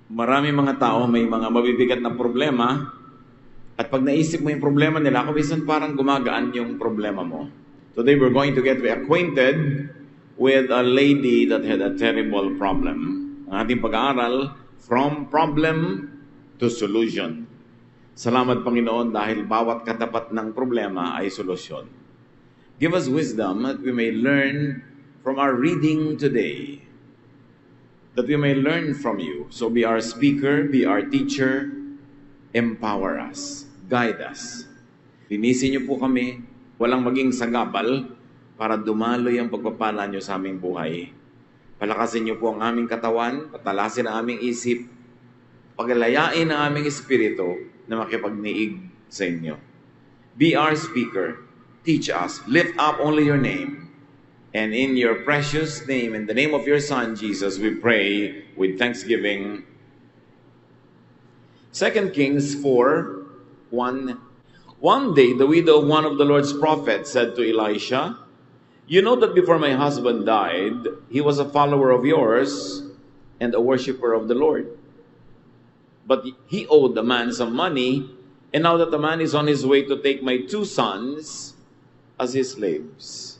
Marami mga tao may mga mabibigat na problema at pag naisip mo yung problema nila, kawisan parang gumagaan yung problema mo. Today we're going to get acquainted with a lady that had a terrible problem. Ang ating pag-aaral, from problem to solution. Salamat Panginoon dahil bawat katapat ng problema ay solusyon. Give us wisdom that we may learn from our reading today. That we may learn from you. So be our speaker, be our teacher, empower us, guide us. Linisin niyo po kami, walang maging sagabal para dumaloy ang pagpapala niyo sa aming buhay. Palakasin niyo po ang aming katawan, patalasin ang aming isip, paglayain ang aming espiritu na makipagniig sa inyo. Be our speaker, teach us, lift up only your name. And in your precious name, in the name of your Son, Jesus, we pray with thanksgiving. 2 Kings 4:1. One day, the widow of one of the Lord's prophets said to Elisha, "You know that before my husband died, he was a follower of yours and a worshiper of the Lord. But he owed the man some money, and now that the man is on his way to take my 2 sons as his slaves."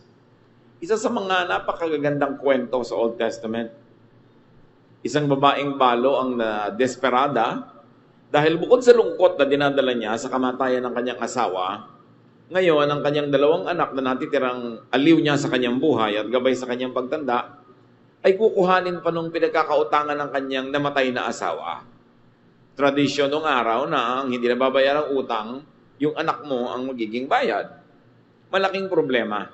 Isa sa mga napakagagandang kwento sa Old Testament. Isang babaeng balo ang desperada dahil bukod sa lungkot na dinadala niya sa kamatayan ng kanyang asawa, ngayon ang kanyang 2 anak na natitirang aliw niya sa kanyang buhay at gabay sa kanyang pagtanda, ay kukuhanin pa nung pinagkakautangan ng kanyang namatay na asawa. Tradisyon nung araw na ang hindi nababayarang utang, yung anak mo ang magiging bayad. Malaking problema.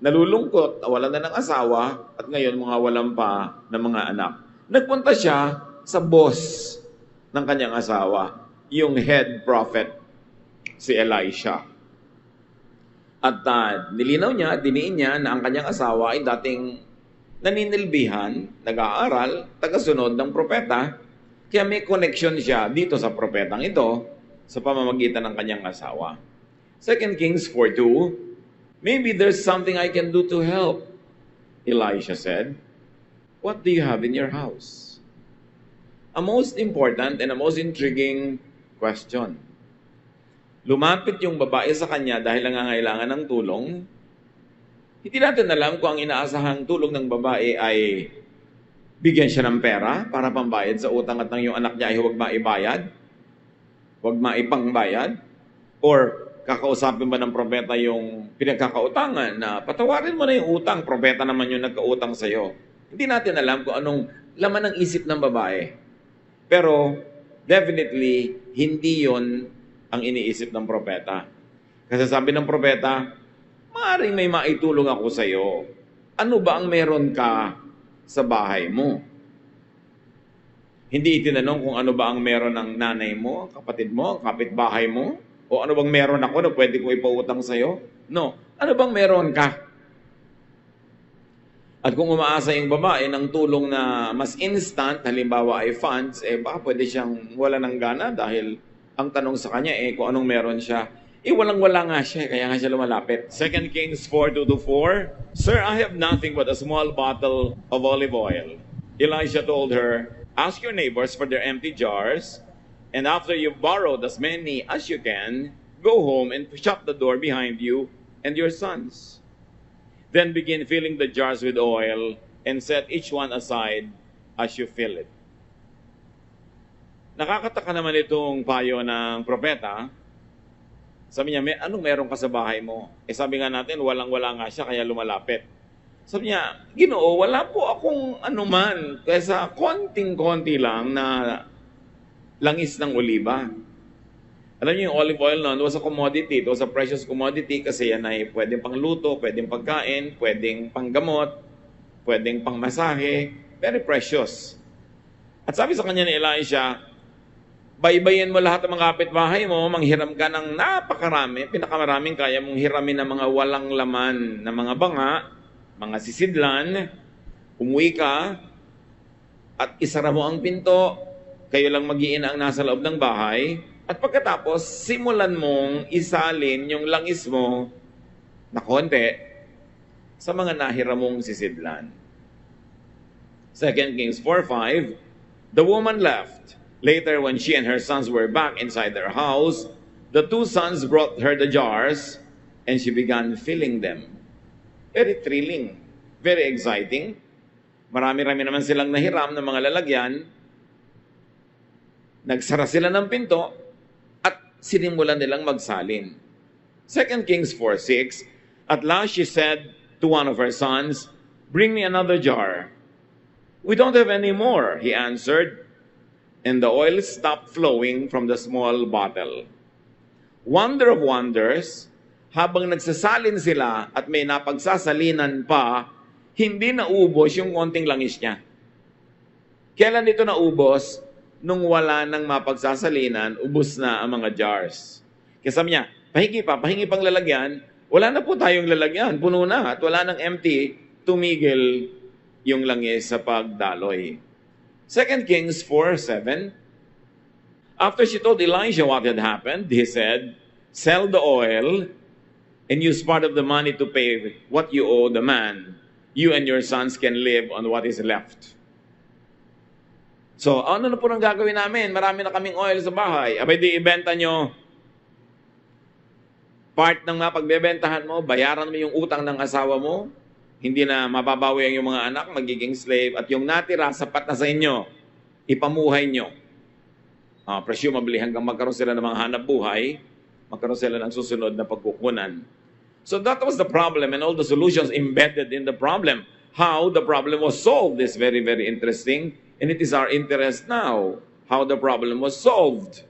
Nalulungkot, wala na ng asawa, at ngayon mga walang pa ng mga anak. Nagpunta siya sa boss ng kanyang asawa, yung head prophet, si Elisha. At nilinaw niya, diniin niya na ang kanyang asawa ay dating naninilbihan, nag-aaral, tagasunod ng propeta, kaya may connection siya dito sa propetang ito sa pamamagitan ng kanyang asawa. 2 Kings 4:2, "Maybe there's something I can do to help," Elisha said. "What do you have in your house?" A most important and a most intriguing question. Lumapit yung babae sa kanya dahil nangangailangan ng tulong. Hindi natin alam kung ang inaasahang tulong ng babae ay bigyan siya ng pera para pambayad sa utang at ng yung anak niya ay huwag maibayad, huwag maipangbayad, or kakausapin ba ng propeta yung pinagkakautangan na patawarin mo na yung utang, propeta naman yung nagkautang sa'yo. Hindi natin alam kung anong laman ng isip ng babae. Pero definitely, hindi yon ang iniisip ng propeta. Kasi sabi ng propeta, "Maaaring may maitulong ako sa'yo. Ano ba ang meron ka sa bahay mo?" Hindi itinanong kung ano ba ang meron ng nanay mo, kapatid mo, kapitbahay mo, o ano bang meron ako na pwede kong ipautang sa'yo? No. Ano bang meron ka? At kung umaasa yung babae ng tulong na mas instant, halimbawa ay funds, baka pwede siyang wala ng gana dahil ang tanong sa kanya kung anong meron siya. Walang-wala nga siya, kaya nga siya lumalapit. 2 Kings 4:2-4, "Sir, I have nothing but a small bottle of olive oil." Elisha told her, "Ask your neighbors for their empty jars, and after you've borrowed as many as you can, go home and shut the door behind you and your sons. Then begin filling the jars with oil and set each one aside as you fill it." Nakakataka naman itong payo ng propeta. Sabi niya, anong meron ka sa bahay mo? Sabi nga natin, walang-wala nga siya kaya lumalapit. Sabi niya, "Ginoo, wala po akong anuman kaysa konting-konti lang na langis ng oliba." Alam niyo yung olive oil noon was a commodity. It was a precious commodity kasi yan ay pwedeng pangluto, pwedeng pagkain, pwedeng panggamot, pwedeng pangmasahe. Very precious. At sabi sa kanya ni Elisha, "Baybayin mo lahat ng mga kapitbahay mo, manghiram ka ng napakarami, pinakamaraming kaya mong hiramin ng mga walang laman na mga banga, mga sisidlan, umuwi ka, at isara mo ang pinto, kayo lang mag-iina ang nasa loob ng bahay, at pagkatapos, simulan mong isalin yung langis mo na konti sa mga nahiram mong sisidlan." 2 Kings 4:5, The woman left. Later, when she and her sons were back inside their house, the two sons brought her the jars, and she began filling them. Very thrilling, very exciting. Marami-rami naman silang nahiram ng mga lalagyan. Nagsara sila ng pinto at sinimulan nilang magsalin. 2 Kings 4:6, at last she said to one of her sons, "Bring me another jar." "We don't have any more," he answered, and the oil stopped flowing from the small bottle. Wonder of wonders, habang nagsasalin sila at may napagsasalinan pa, hindi naubos yung konting langis niya. Kailan ito naubos? Nung wala nang mapagsasalinan, ubos na ang mga jars. Kaya sabi niya, pahingi pang lalagyan, wala na po tayong lalagyan, puno na, at wala nang empty, tumigil yung langis sa pagdaloy. 2 Kings 4:7. After she told Elijah what had happened, he said, "Sell the oil and use part of the money to pay what you owe the man. You and your sons can live on what is left." So, ano na po nang gagawin namin? Marami na kaming oil sa bahay. Abay di ibenta nyo. Part ng mapagbebentahan mo, bayaran mo yung utang ng asawa mo, hindi na mababawi ang yung mga anak, magiging slave, at yung natira, sapat na sa inyo, ipamuhay nyo. Presumably, hanggang magkaroon sila ng mga hanap buhay, magkaroon sila ng susunod na pagkukunan. So that was the problem, and all the solutions embedded in the problem. How the problem was solved is very, very interesting, and it is our interest now, how the problem was solved,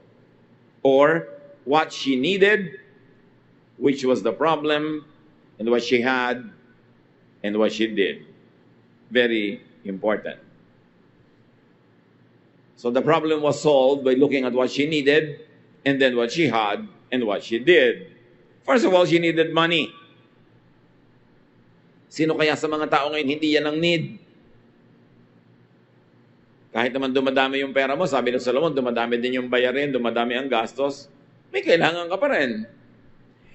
or what she needed, which was the problem, and what she had, and what she did. Very important. So the problem was solved by looking at what she needed, and then what she had, and what she did. First of all, she needed money. Sino kaya sa mga tao ngayon hindi yan ang need? Kahit naman dumadami yung pera mo, sabi ng Solomon, dumadami din yung bayarin, dumadami ang gastos, may kailangan ka pa rin.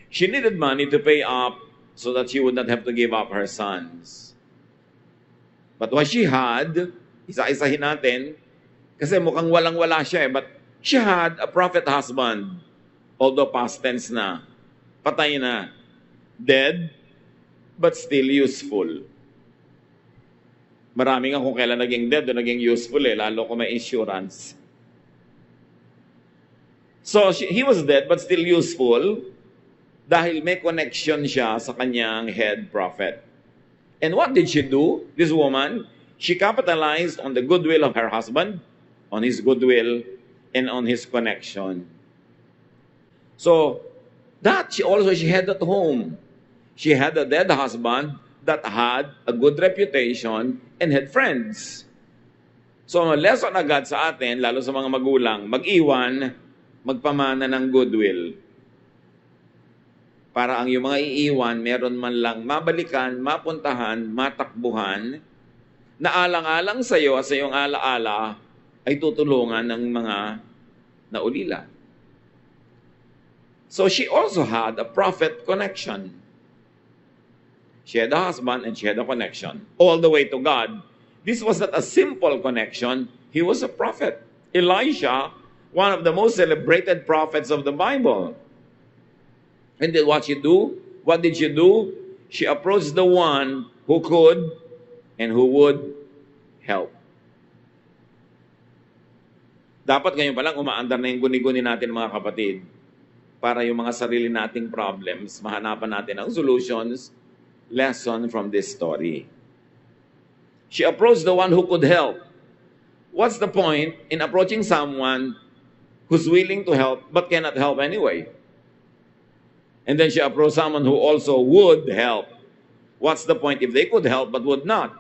She needed money to pay up so that she would not have to give up her sons. But what she had, isa-isahin natin, kasi mukhang walang-wala siya but she had a prophet husband, although past tense na, patay na, dead, but still useful. Marami nga kung kailan naging dead o naging useful lalo kung may insurance. So, he was dead but still useful dahil may connection siya sa kanyang head prophet. And what did she do, this woman? She capitalized on the goodwill of her husband, on his goodwill, and on his connection. So, that she had at home. She had a dead husband that had a good reputation and had friends. So, lesson agad sa atin, lalo sa mga magulang, mag-iwan, magpamana ng goodwill. Para ang yung mga iiwan, meron man lang mabalikan, mapuntahan, matakbuhan, na alang-alang sa iyo at sa iyong alaala ay tutulungan ng mga naulila. So she also had a prophet connection. She had a husband and she had a connection all the way to God. This was not a simple connection. He was a prophet. Elisha, one of the most celebrated prophets of the Bible. And then what she do? What did she do? She approached the one who could and who would help. Dapat ngayon pa lang umaandar na yung guni-guni natin mga kapatid para yung mga sarili nating problems, mahanapan natin ang solutions. Lesson from this story. She approached the one who could help. What's the point in approaching someone who's willing to help but cannot help anyway? And then she approached someone who also would help. What's the point if they could help but would not?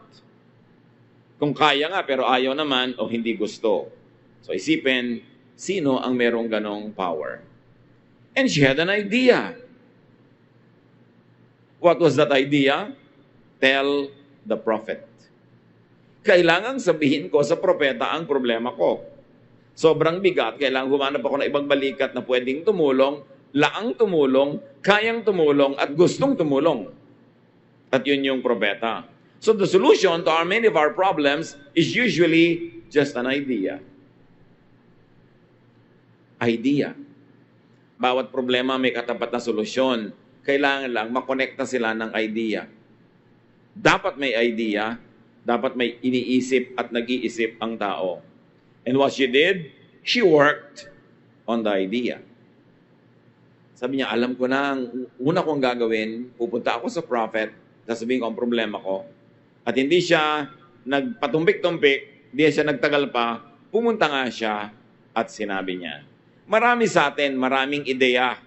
Kung kaya nga pero ayaw naman o hindi gusto. So isipin, sino ang merong ganong power? And she had an idea. What was that idea? Tell the prophet. Kailangang sabihin ko sa propeta ang problema ko. Sobrang bigat, kailangan humanap ako ng ibang balikat na pwedeng tumulong, laang tumulong, kayang tumulong, at gustong tumulong. At yun yung propeta. So the solution to many of our problems is usually just an idea. Idea. Bawat problema may katapat na solusyon. Kailangan lang makonekta sila ng idea. Dapat may idea, dapat may iniisip at nag-iisip ang tao. And what she did, she worked on the idea. Sabi niya, alam ko na, ang una kong gagawin, pupunta ako sa prophet, sasabihin ko ang problema ko. At hindi siya nagpatumpik-tumpik, hindi siya nagtagal pa, pumunta nga siya at sinabi niya. Marami sa atin, maraming ideya,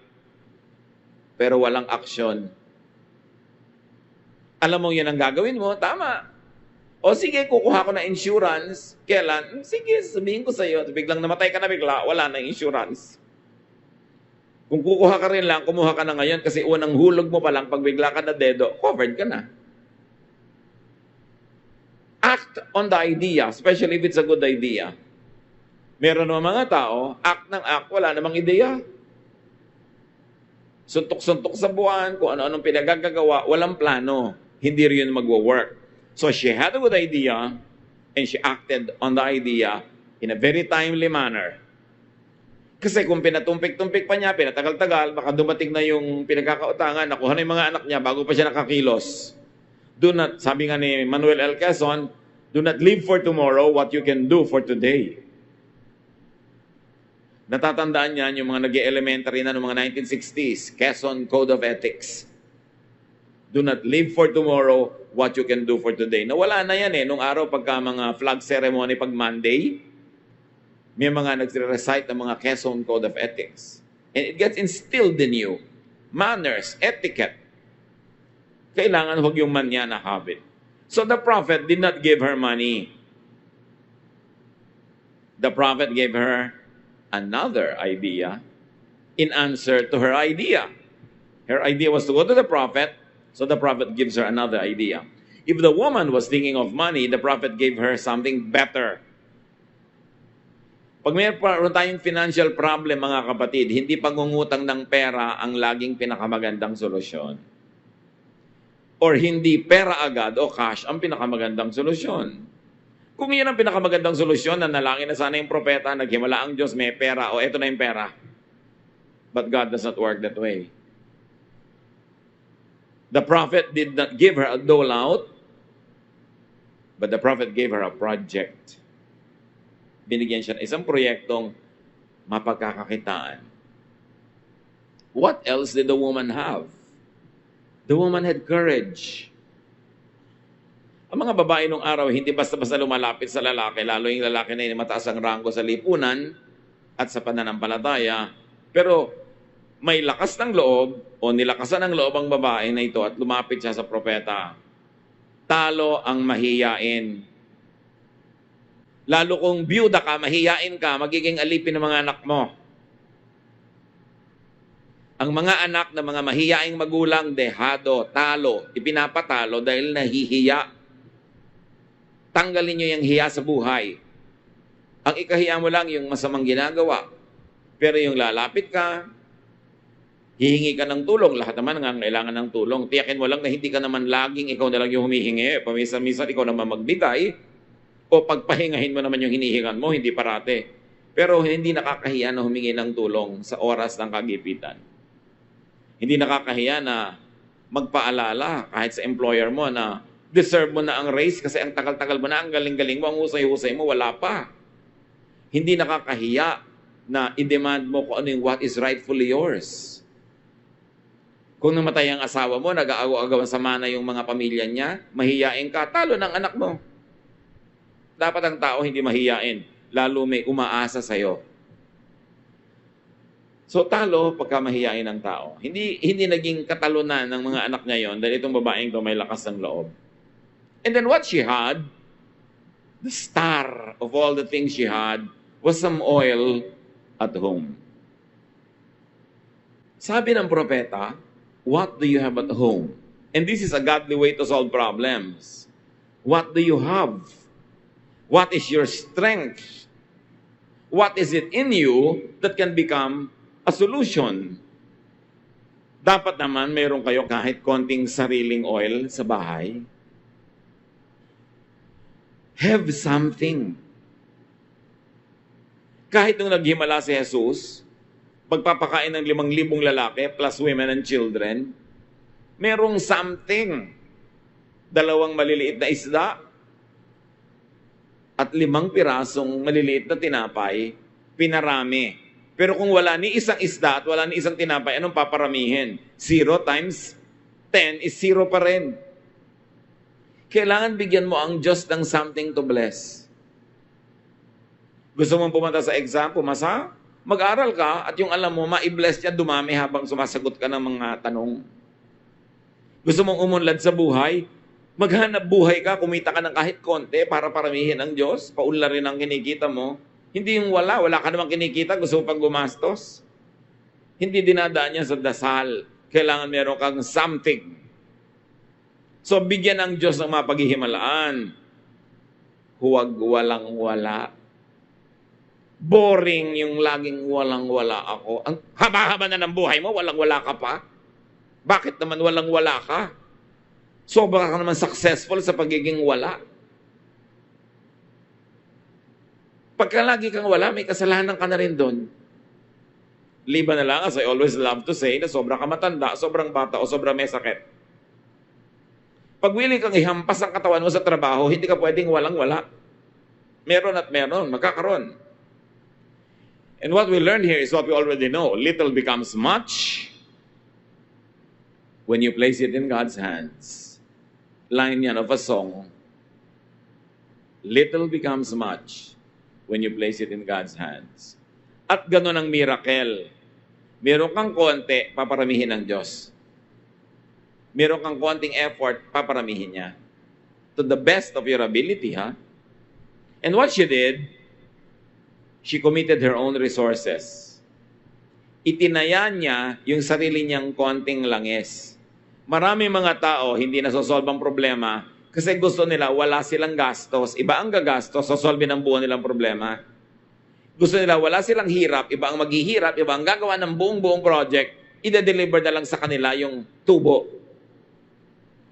pero walang aksyon. Alam mo yan ang gagawin mo, tama. O sige, kukuha ko na insurance. Kailan? Sige, sabihin ko sa iyo, biglang namatay ka na bigla, wala na insurance. Kung kukuha ka rin lang, kumuha ka na ngayon kasi unang hulog mo pa lang, pag bigla ka na dedo, covered ka na. Act on the idea, especially if it's a good idea. Meron naman mga tao, act ng act, wala namang ideya. Suntok-suntok sa buwan, kung ano-anong pinagagagawa, walang plano. Hindi rin magwo-work. So she had a good idea, and she acted on the idea in a very timely manner. Kasi kung pinatumpik-tumpik pa niya, pinatagal-tagal, baka dumating na yung pinagkakautangan, nakuha na yung mga anak niya bago pa siya nakakilos. Do not, sabi nga ni Manuel L. Quezon, do not live for tomorrow what you can do for today. Natatandaan niyan yung mga nag-elementary na noong mga 1960s, Quezon Code of Ethics. Do not live for tomorrow what you can do for today. Nawala na yan nung araw pagka mga flag ceremony pag Monday, may mga nagre-recite ng mga Quezon Code of Ethics. And it gets instilled in you. Manners, etiquette. Kailangan huwag yung manya na habit. So the prophet did not give her money. The prophet gave her another idea in answer to her idea. Her idea was to go to the prophet, so the prophet gives her another idea. If the woman was thinking of money, the prophet gave her something better. Pag mayroon tayong financial problem, mga kapatid, hindi pangungutang ng pera ang laging pinakamagandang solusyon. Or hindi pera agad o cash ang pinakamagandang solusyon. Kung yan ang pinakamagandang solusyon, nanalangin na sana yung propeta, naghimala ang Diyos, may pera, o eto na yung pera. But God does not work that way. The prophet did not give her a dole out, but the prophet gave her a project. Binigyan siya ng isang proyektong mapagkakakitaan. What else did the woman have? The woman had courage. Ang mga babae nung araw, hindi basta-basta lumalapit sa lalaki, lalo yung lalaki na yung mataas ang ranggo sa lipunan at sa pananampalataya. Pero may lakas ng loob o nilakasan ng loob ang babae na ito at lumapit siya sa propeta. Talo ang mahiyain. Lalo kung byuda ka, mahiyain ka, magiging alipin ng mga anak mo. Ang mga anak ng mga mahiyaing magulang, dehado, talo, ipinapatalo dahil nahihiya. Tanggalin nyo yung hiya sa buhay. Ang ikahiya mo lang yung masamang ginagawa. Pero yung lalapit ka, hihingi ka ng tulong. Lahat naman nga kailangan ng tulong. Tiyakin mo lang na hindi ka naman laging ikaw na lang yung humihingi. Pamisa-misa ikaw naman magbigay. O pagpahingahin mo naman yung hinihingan mo, hindi parate. Pero hindi nakakahiya na humingi ng tulong sa oras ng kagipitan. Hindi nakakahiya na magpaalala kahit sa employer mo na deserve mo na ang raise kasi ang tagal-tagal mo na, ang galing-galing mo, ang husay-husay mo, wala pa. Hindi nakakahiya na i-demand mo kung ano yung what is rightfully yours. Kung namatay ang asawa mo, nag-aagaw-agawan sa mana yung mga pamilya niya, mahiyain ka, talo ng anak mo. Dapat ang tao hindi mahiyain, lalo may umaasa sa'yo. So talo pagka mahiyain ang tao. Hindi naging katalunan ng mga anak niya yon dahil itong babaeng ito may lakas ng loob. And then what she had, the star of all the things she had, was some oil at home. Sabi ng propeta, what do you have at home? And this is a godly way to solve problems. What do you have? What is your strength? What is it in you that can become a solution? Dapat naman meron kayo kahit konting sariling oil sa bahay. Have something. Kahit nung naghimala si Jesus, pagpapakain ng 5,000 lalaki plus women and children, merong something, 2 maliliit na isda at 5 pirasong maliliit na tinapay, pinarami. Pero kung wala ni isang isda at wala ni isang tinapay, anong paparamihin? 0 times 10 is 0 pa rin. Kailangan bigyan mo ang Diyos ng something to bless. Gusto mong pumunta sa exam, pumasa? Mag-aral ka at yung alam mo, ma-bless niya, dumami habang sumasagot ka ng mga tanong. Gusto mong umunlad sa buhay? Maghanap buhay ka, kumita ka ng kahit konti para paramihin ang Diyos, paunlarin ang kinikita mo. Hindi yung wala ka namang kinikita, gusto mo pang gumastos. Hindi dinadaan niya sa dasal. Kailangan meron kang something. So, bigyan ng Diyos ng mapaghihimalaan. Huwag walang-wala. Boring yung laging walang-wala ako. Ang haba-haba na ng buhay mo, walang-wala ka pa. Bakit naman walang-wala ka? Sobra ka naman successful sa pagiging wala. Pagka lagi kang wala, may kasalanan ka na rin doon. Liban na lang, as I always love to say, na sobra ka matanda, sobrang bata, o sobra may sakit. Pag willing kang ihampas ang katawan mo sa trabaho, hindi ka pwedeng walang-wala. Meron at meron, magkakaroon. And what we learned here is what we already know. Little becomes much when you place it in God's hands. Line yan of a song. Little becomes much when you place it in God's hands. At ganun ang miracle. Meron kang konti, paparamihin ng Diyos. Meron kang konting effort, paparamihin niya. To the best of your ability, ha? And what she did, she committed her own resources. Itinaya niya yung sarili niyang konting langis. Marami mga tao hindi nasosolve ang problema kasi gusto nila wala silang gastos. Iba ang gagastos, sosolve ng buo nilang problema. Gusto nila wala silang hirap, iba ang maghihirap, iba ang gagawa ng buong project, ide-deliver na lang sa kanila yung tubo.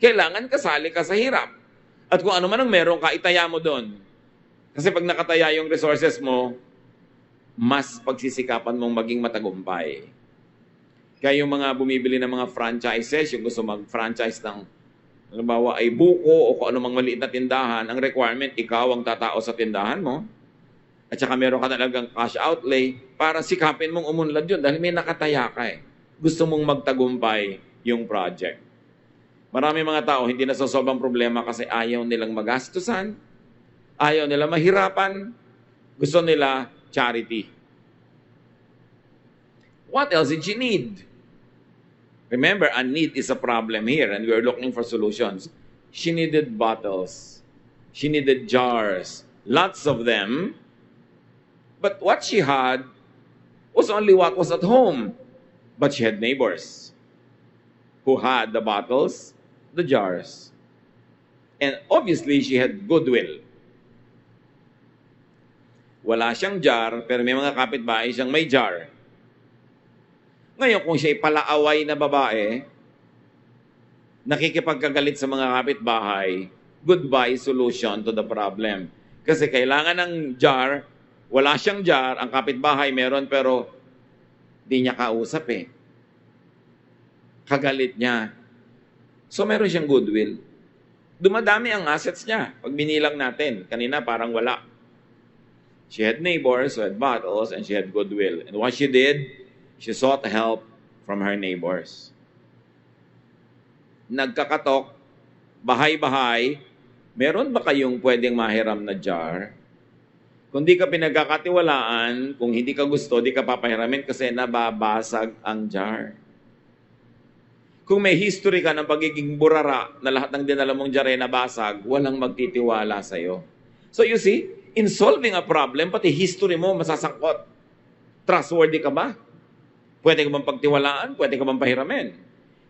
Kailangan kasali ka sa hirap. At kung ano man ang meron ka, itaya mo doon. Kasi pag nakataya yung resources mo, mas pagsisikapan mong maging matagumpay. Kaya yung mga bumibili ng mga franchises, yung gusto mag-franchise ng, halimbawa ay buko o kung anumang maliit na tindahan, ang requirement, ikaw ang tatao sa tindahan mo. At saka meron ka talagang cash outlay para sikapin mong umunlad yun dahil may nakataya ka eh. Gusto mong magtagumpay yung project. Marami mga tao hindi nasosolve ang problema kasi ayaw nilang magastusan, ayaw nila mahirapan, gusto nila charity. What else did she need? Remember, a need is a problem here and we are looking for solutions. She needed bottles. She needed jars. Lots of them. But what she had was only what was at home. But she had neighbors who had the bottles, the jars. And obviously, she had goodwill. Wala siyang jar, pero may mga kapitbahay siyang may jar. Ngayon, kung siya'y palaaway na babae, nakikipagkagalit sa mga kapitbahay, goodbye solution to the problem. Kasi kailangan ng jar, wala siyang jar, ang kapitbahay meron, pero di niya kausap eh. Kagalit niya. So meron siyang goodwill. Dumadami ang assets niya. Pag binilang natin, kanina parang wala. She had neighbors who had bottles and she had goodwill. And what she did, she sought help from her neighbors. Nagkakatok, bahay-bahay, meron ba kayong pwedeng mahiram na jar? Kung di ka pinagkakatiwalaan, kung hindi ka gusto, di ka papahiramin kasi nababasag ang jar. Kung may history ka ng pagiging burara na lahat ng dinala mong jar ay nabasag, walang magtitiwala sa'yo. So you see, in solving a problem, pati history mo masasangkot. Trustworthy ka ba? Pwede ka bang pagtiwalaan? Pwede ka bang pahiramin?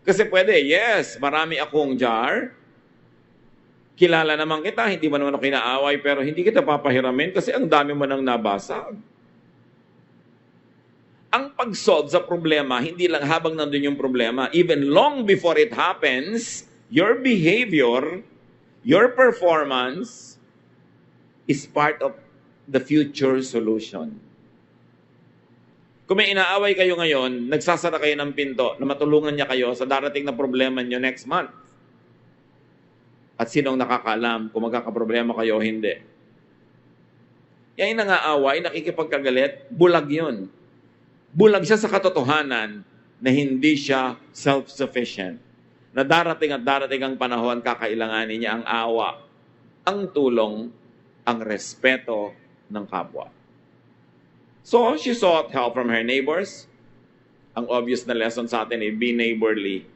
Kasi pwede, yes, marami akong jar. Kilala naman kita, hindi mo naman ako kinaaway, pero hindi kita papahiramin kasi ang dami mo nang nabasag. Ang pag-solve sa problema, hindi lang habang nandun yung problema, even long before it happens, your behavior, your performance, is part of the future solution. Kung may inaaway kayo ngayon, nagsasara kayo ng pinto na matulungan niya kayo sa darating na problema niyo next month. At sinong nakakaalam kung magkakaproblema kayo o hindi? Yan yung nangaaway, nakikipagkagalit, bulag yun. Bulag siya sa katotohanan na hindi siya self-sufficient. Na darating at darating ang panahon, kakailanganin niya ang awa, ang tulong, ang respeto ng kapwa. So, she sought help from her neighbors. Ang obvious na lesson sa atin ay be neighborly.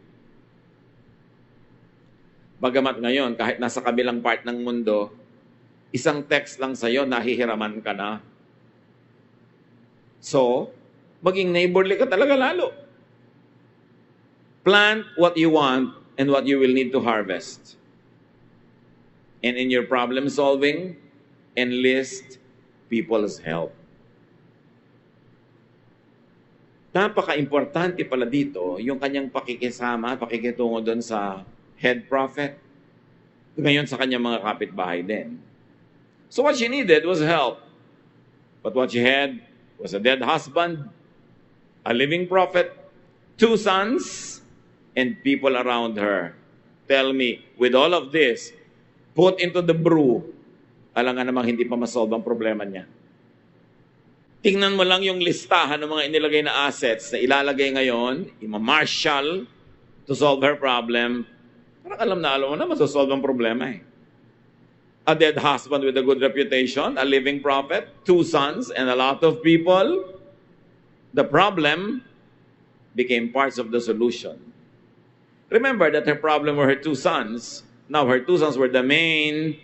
Bagamat ngayon, kahit nasa kabilang part ng mundo, isang text lang sa'yo, nahihiraman ka na. So, maging neighborly ka talaga lalo. Plant what you want and what you will need to harvest. And in your problem solving, enlist people's help. Napaka-importante pala dito yung kanyang pakikisama, pakikitungo doon sa head prophet. Ngayon sa kanyang mga kapitbahay din. So what she needed was help. But what she had was a dead husband, a living prophet, 2 sons, and people around her. Tell me, with all of this, put into the brew, alam nga namang hindi pa masolve ang problema niya. Tingnan mo lang yung listahan ng mga inilagay na assets na ilalagay ngayon, ima-marshal to solve her problem. Parang alam mo na masosolve ang problema eh. A dead husband with a good reputation, a living prophet, 2 sons, and a lot of people. The problem became parts of the solution. Remember that her problem were her 2 sons. Now her 2 sons were the main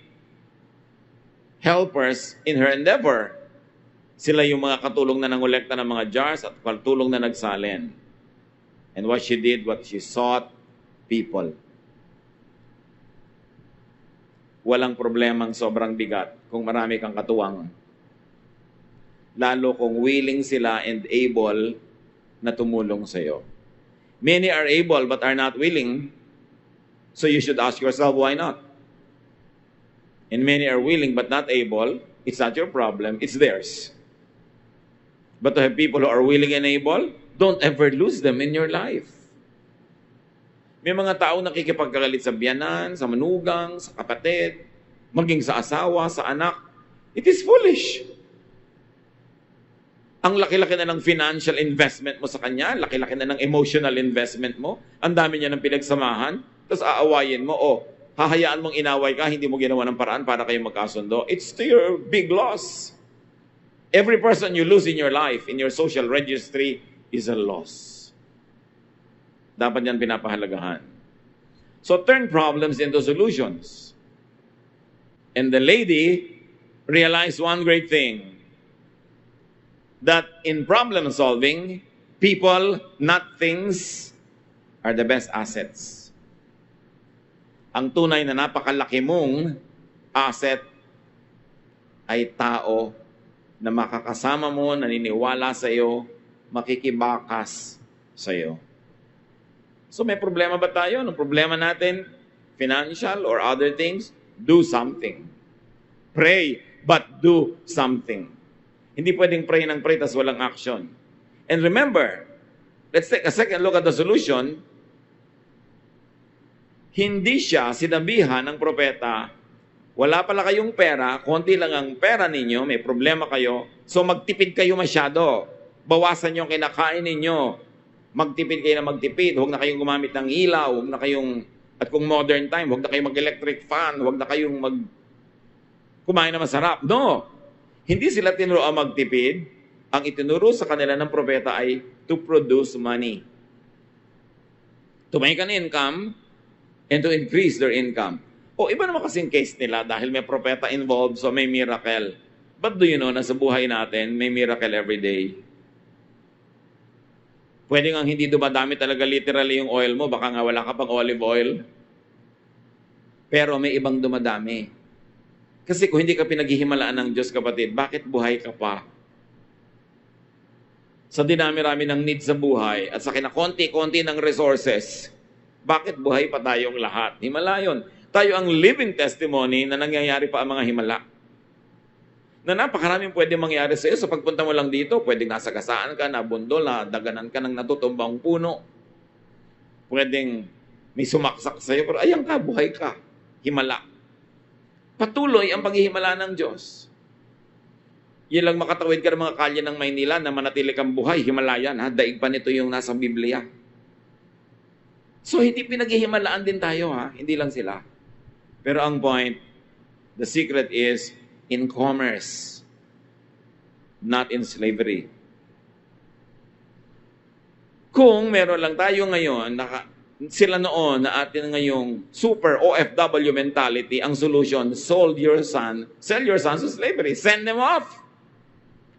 helpers in her endeavor. Sila yung mga katulong na nangolekta ng mga jars at katulong na nagsalin. And what she did, what she sought, people. Walang problemang sobrang bigat kung marami kang katuwang. Lalo kung willing sila and able na tumulong sa iyo. Many are able but are not willing. So you should ask yourself, why not? And many are willing but not able. It's not your problem, it's theirs. But to have people who are willing and able, don't ever lose them in your life. May mga tao nakikipagkagalit sa biyanan, sa manugang, sa kapatid, maging sa asawa, sa anak. It is foolish. Ang laki-laki na ng financial investment mo sa kanya, laki-laki na ng emotional investment mo, ang dami niya ng pinagsamahan, tapos aawayin mo, hahayaan mong inaway ka, hindi mo ginawa ng paraan para kayo magkasundo. It's to your big loss. Every person you lose in your life, in your social registry, is a loss. Dapat yan pinapahalagahan. So turn problems into solutions. And the lady realized one great thing, that in problem solving, people, not things, are the best assets. Ang tunay na napakalaki mong asset ay tao na makakasama mo, naniniwala sa iyo, makikibakas sa iyo. So may problema ba tayo? Ang problema natin, financial or other things, do something. Pray, but do something. Hindi pwedeng pray ng pray tas walang action. And remember, let's take a second look at the solution. Hindi siya sinabihan ng propeta, wala pala kayong pera, konti lang ang pera ninyo, may problema kayo, so magtipid kayo masyado. Bawasan yung kinakain ninyo. Magtipid kayo na magtipid. Huwag na kayong gumamit ng ilaw. Huwag na kayong, at kung modern time, huwag na kayong mag-electric fan. Huwag na kayong kumain na masarap. No! Hindi sila tinuro ang magtipid. Ang itinuro sa kanila ng propeta ay to produce money. To make an income and to increase their income. Iba naman kasing case nila dahil may propeta involved, so may miracle. But do you know na sa buhay natin, may miracle every day? Pwede nga hindi dumadami talaga literally yung oil mo, baka nga wala ka pang olive oil. Pero may ibang dumadami. Kasi kung hindi ka pinaghihimalaan ng Diyos, kapatid, bakit buhay ka pa? Sa dinami-rami ng needs sa buhay at sa kinakonti-konti ng resources, bakit buhay pa tayong lahat? Himala yun. Tayo ang living testimony na nangyayari pa ang mga himala. Na napakaraming pwede mangyari sa iyo sa pagpunta mo lang dito. Pwedeng nasagasaan ka, nabundol, nadaganan ka ng natutumbang puno. Pwedeng may sumaksak sa iyo, pero ayan ka, buhay ka. Himala. Patuloy ang paghihimala ng Diyos. Yan lang makatawid ka ng mga kalye ng Maynila na manatili kang buhay. Himalayan, ha? Daig pa nito yung nasa Biblia. So, hindi pinaghihimalaan din tayo, ha? Hindi lang sila. Pero ang point, the secret is in commerce, not in slavery. Kung meron lang tayo ngayon, sila noon na atin ngayong super OFW mentality, ang solution, sell your sons to slavery. Send them off.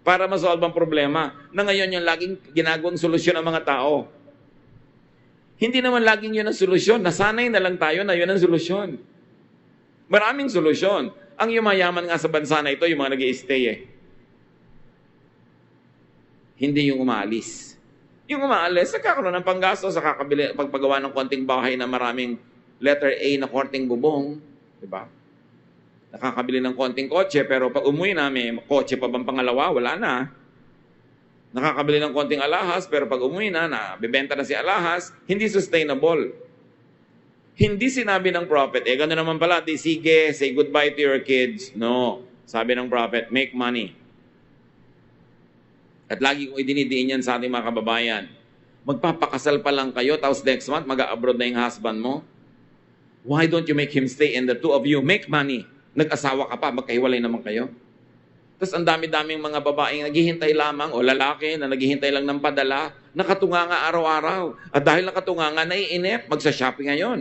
Para masolve ang problema. Na ngayon yung laging ginagawang solusyon ng mga tao. Hindi naman laging yun ang solusyon. Nasanay na lang tayo na yun ang solusyon. Maraming solusyon. Ang yumayaman nga sa bansa na ito, yung mga nag-i-stay Hindi yung umaalis. Yung umaalis, nagkakaroon ng panggasto sa pagpagawa ng konting bahay na maraming letter A na korting bubong. Diba? Nakakabili ng konting kotse, pero pag umuwi na, may kotse pa bang pangalawa? Wala na. Nakakabili ng konting alahas, pero pag umuwi na, bibenta na si alahas, hindi sustainable. Hindi sinabi ng prophet, gano'n naman pala, sige, say goodbye to your kids. No. Sabi ng prophet, make money. At lagi kong idinidiin yan sa ating mga kababayan. Magpapakasal pa lang kayo, tapos next month, mag-a-abroad na yung husband mo. Why don't you make him stay and the two of you make money? Nag-asawa ka pa, magkahiwalay naman kayo. Tapos ang dami-daming mga babaeng naghihintay lamang, o lalaki na naghihintay lang ng padala, nakatunga nga araw-araw. At dahil nakatunga nga, naiinip, magsa-shopping ngayon.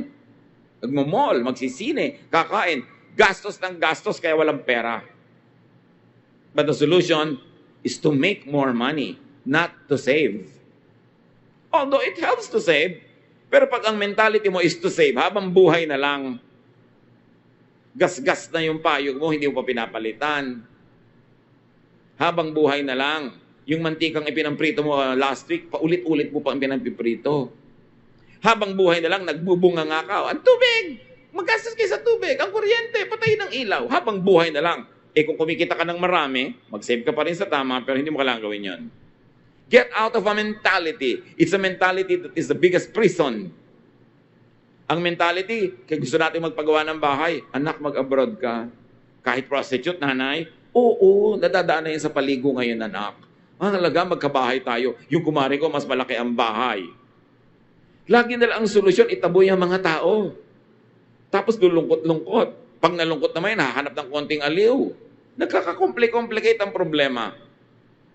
Magmo-mall, magsisine, kakain. Gastos ng gastos, kaya walang pera. But the solution is to make more money, not to save. Although it helps to save, pero pag ang mentality mo is to save, habang buhay na lang, gas-gas na yung payog mo, hindi mo pa pinapalitan. Habang buhay na lang, yung mantikang ipinamprito mo last week, paulit-ulit mo pa ang pinampiprito. Habang buhay na lang, nagbubunga nga ka. Ang tubig! Magastos kayo sa tubig. Ang kuryente, patayin ng ilaw. Habang buhay na lang. Kung kumikita ka ng marami, mag-save ka pa rin sa tama, pero hindi mo kailangan gawin yun. Get out of a mentality. It's a mentality that is the biggest prison. Ang mentality, kaya gusto natin magpagawa ng bahay, anak, mag-abroad ka. Kahit prostitute, nanay, oo, nadadaan na yan sa paligo ngayon, anak. Ang halaga, magkabahay tayo. Yung kumari ko, mas malaki ang bahay. Lagi na lang ang solusyon, itaboy ang mga tao. Tapos lulungkot-lungkot. Pag nalungkot naman, hahanap ng konting aliw. Nagkaka-complicate ang problema.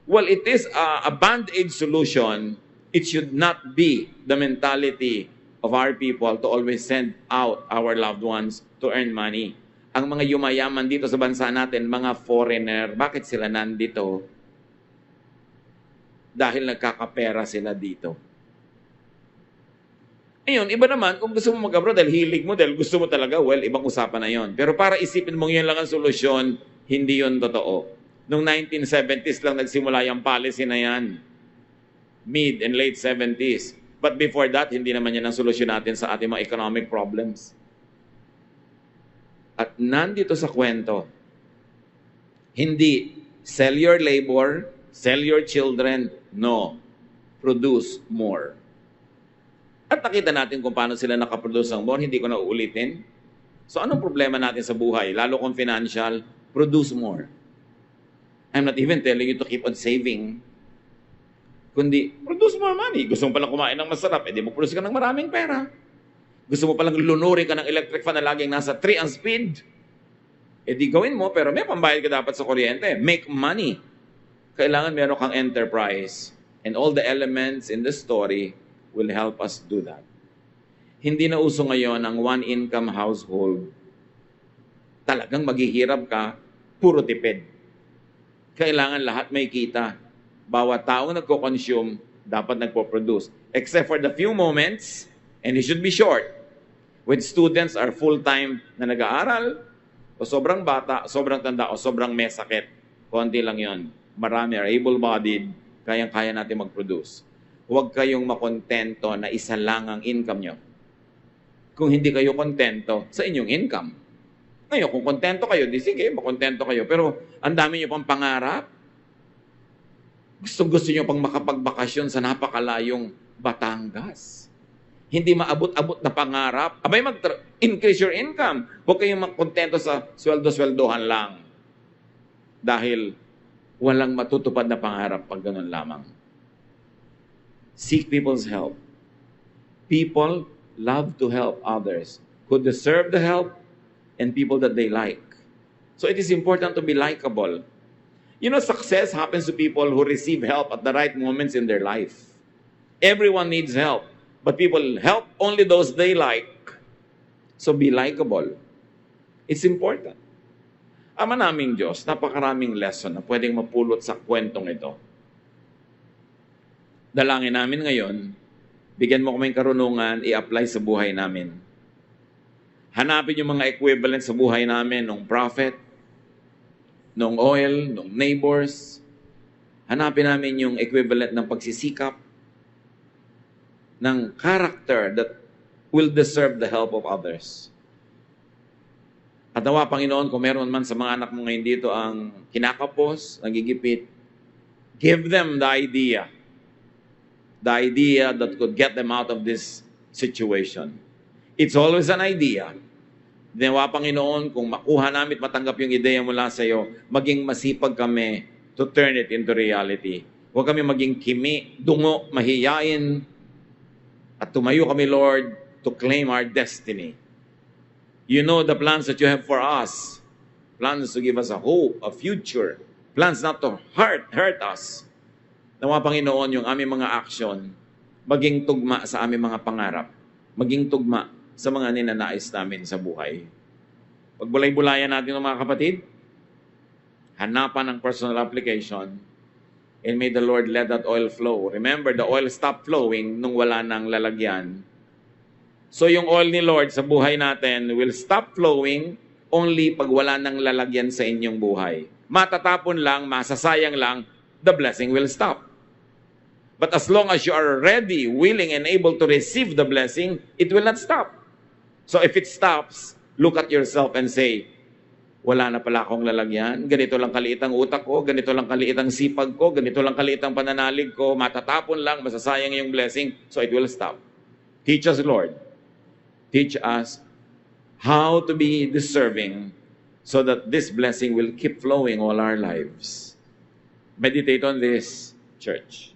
Well, it is a band-aid solution. It should not be the mentality of our people to always send out our loved ones to earn money. Ang mga yumayaman dito sa bansa natin, mga foreigner, bakit sila nandito? Dahil nagkakapera sila dito. Ayun, iba naman, kung gusto mo mag-abroad dahil hilig mo, dahil gusto mo talaga, well, ibang usapan na yon. Pero para isipin mong yun lang ang solusyon, hindi yun totoo. Noong 1970s lang nagsimula yung policy na yan. Mid and late 70s. But before that, hindi naman yan ang solusyon natin sa ating mga economic problems. At nandito sa kwento, hindi sell your labor, sell your children, no. Produce more. At nakita natin kung paano sila nakaproduce ng more, hindi ko na uulitin. So anong problema natin sa buhay? Lalo kung financial, produce more. I'm not even telling you to keep on saving. Kundi, produce more money. Gusto mo palang kumain ng masarap, edi mag-produce ka ng maraming pera. Gusto mo palang lunurin ka ng electric fan na laging nasa 3 ang speed, edi gawin mo, pero may pambayad ka dapat sa kuryente. Make money. Kailangan meron kang enterprise. And all the elements in the story will help us do that. Hindi na uso ngayon ang one-income household. Talagang maghihirap ka, puro tipid. Kailangan lahat may kita. Bawat taong nagko-consume, dapat nagpo-produce. Except for the few moments, and it should be short, when students are full-time na nag-aaral, o sobrang bata, sobrang tanda, o sobrang may sakit. Konti lang yon. Marami are able-bodied, kayang-kaya natin mag-produce. Huwag kayong makontento na isa lang ang income nyo. Kung hindi kayo kontento sa inyong income. Ngayon, kung kontento kayo, di sige, makontento kayo. Pero ang dami nyo pang pangarap. Gusto nyo pang makapagbakasyon sa napakalayong Batangas. Hindi maabot-abot na pangarap. Abay, increase your income. Huwag kayong makontento sa sweldo-sweldohan lang. Dahil walang matutupad na pangarap pag ganun lamang. Seek people's help. People love to help others who deserve the help and people that they like. So it is important to be likable. You know, success happens to people who receive help at the right moments in their life. Everyone needs help, but people help only those they like. So be likable. It's important. Ama naming Diyos, napakaraming lesson na pwedeng mapulot sa kwentong ito. Dalangin namin ngayon, bigyan mo kaming karunungan, i-apply sa buhay namin. Hanapin yung mga equivalent sa buhay namin ng prophet, ng oil, ng neighbors. Hanapin namin yung equivalent ng pagsisikap, ng character that will deserve the help of others. At nawa, Panginoon, kung meron man sa mga anak mo ngayon dito ang kinakapos, nagigipit, give them the idea that could get them out of this situation. It's always an idea. Nawa, Panginoon, kung makuha namin at matanggap yung ideya mula sa iyo, maging masipag kami to turn it into reality. Huwag kami maging kimi, dungo, mahiyain, at tumayo kami, Lord, to claim our destiny. You know the plans that you have for us. Plans to give us a hope, a future. Plans not to hurt us. Nawa, Panginoon, yung aming mga aksyon, maging tugma sa aming mga pangarap. Maging tugma sa mga ninanais namin sa buhay. Pagbulay-bulayan natin ng mga kapatid, hanapan ng personal application, and may the Lord let that oil flow. Remember, the oil stopped flowing nung wala nang lalagyan. So yung oil ni Lord sa buhay natin will stop flowing only pag wala nang lalagyan sa inyong buhay. Matatapon lang, masasayang lang, the blessing will stop. But as long as you are ready, willing, and able to receive the blessing, it will not stop. So if it stops, look at yourself and say, wala na pala akong lalagyan, ganito lang kaliit ang utak ko, ganito lang kaliit ang sipag ko, ganito lang kaliit ang pananalig ko, matatapon lang, masasayang yung blessing, so it will stop. Teach us, Lord. Teach us how to be deserving so that this blessing will keep flowing all our lives. Meditate on this, church.